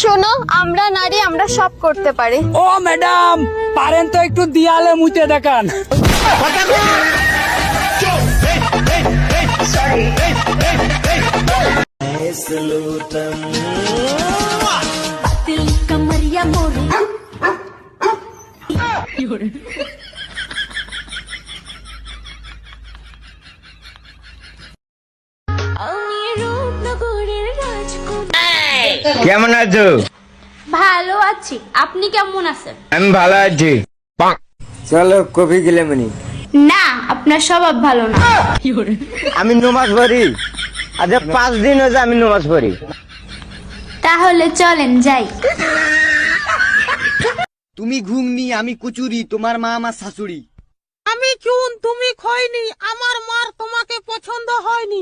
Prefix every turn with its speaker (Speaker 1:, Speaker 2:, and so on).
Speaker 1: শোনো, আমরা নারী, আমরা সব করতে পারি।
Speaker 2: ও ম্যাডাম, পারেন তো একটু দিয়ালে মুতে দেখান।
Speaker 3: কেমন আছো?
Speaker 4: ভালো আছি, আপনি কেমন আছেন?
Speaker 3: আমি ভালো আছি। চলো কফি গেলে মনি।
Speaker 4: না, আপনার স্বভাব ভালো না।
Speaker 3: আমি নমাজ পড়ি। আচ্ছা 5 দিন হয়েছে আমি নমাজ পড়ি।
Speaker 4: তাহলে চলেন যাই।
Speaker 3: তুমি ঘুগনি, আমি কচুরি, তোমার মা আমার শাশুড়ি।
Speaker 5: আমি চুন, তুমি খয়নি, আমার মার তোমাকে পছন্দ হয়নি।